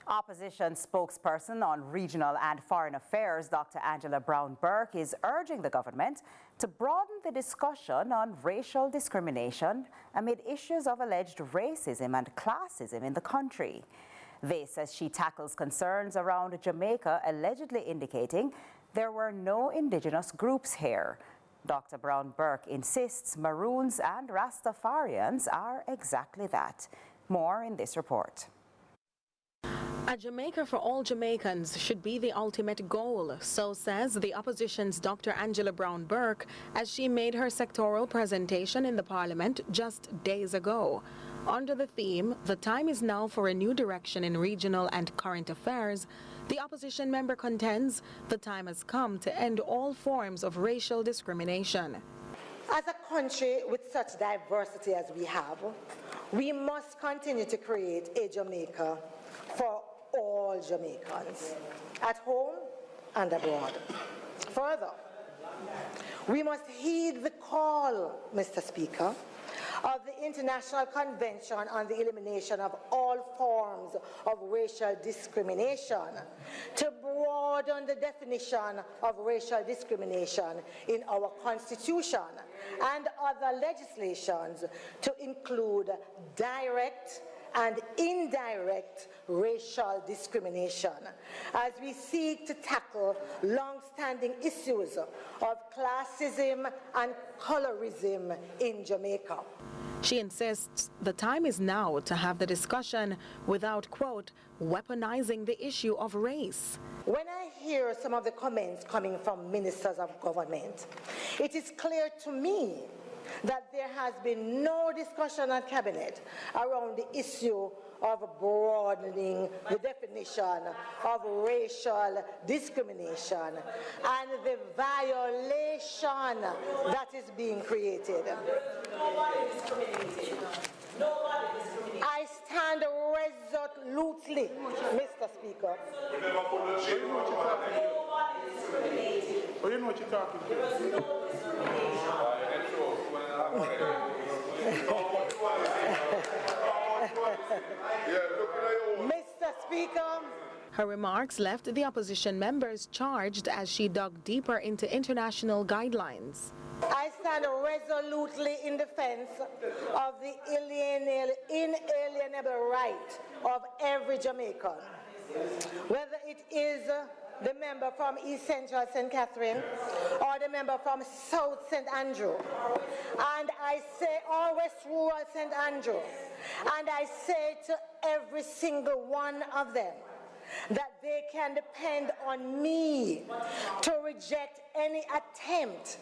Opposition spokesperson on regional and foreign affairs, Dr. Angela Brown-Burke, is urging the government to broaden the discussion on racial discrimination amid issues of alleged racism and classism in the country. This as she tackles concerns around Jamaica allegedly indicating there were no indigenous groups here. Dr. Brown-Burke insists Maroons and Rastafarians are exactly that. More in this report. A Jamaica for all Jamaicans should be the ultimate goal, so says the opposition's Dr. Angela Brown-Burke as she made her sectoral presentation in the Parliament just days ago. Under the theme, "The time is now for a new direction in regional and current affairs," the opposition member contends the time has come to end all forms of racial discrimination. As a country with such diversity as we have, we must continue to create a Jamaica for all Jamaicans, at home and abroad. Further, we must heed the call, Mr. Speaker, of the International Convention on the Elimination of All Forms of Racial Discrimination to broaden the definition of racial discrimination in our Constitution and other legislations to include direct and indirect racial discrimination as we seek to tackle long-standing issues of classism and colorism in Jamaica. She insists the time is now to have the discussion without, quote, weaponizing the issue of race. When I hear some of the comments coming from ministers of government, it is clear to me that there has been no discussion at Cabinet around the issue of broadening the definition of racial discrimination and the violation that is being created. Nobody discriminated. Nobody discriminated. I stand resolutely, Mr. Speaker. Nobody discriminated. But you know what you're talking about. There was no discrimination. Mr. Speaker, her remarks left the opposition members charged as she dug deeper into international guidelines. I stand resolutely in defense of the inalienable right of every Jamaican, whether it is the member from East Central St. Catherine or the member from South St. Andrew. And I say, or West Rural St. Andrew, and I say to every single one of them that they can depend on me to reject any attempt,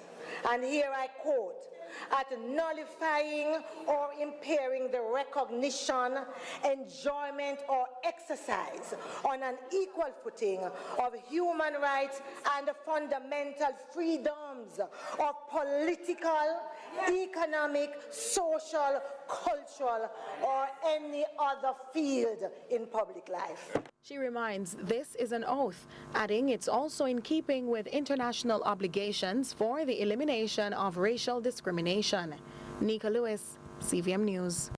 and here I quote, at nullifying or impairing the recognition, enjoyment, or exercise on an equal footing of human rights and fundamental freedoms of political, economic, social, cultural, or any other field in public life. She reminds this is an oath, adding it's also in keeping with international obligations for the elimination of racial discrimination. Nika Lewis, CVM News.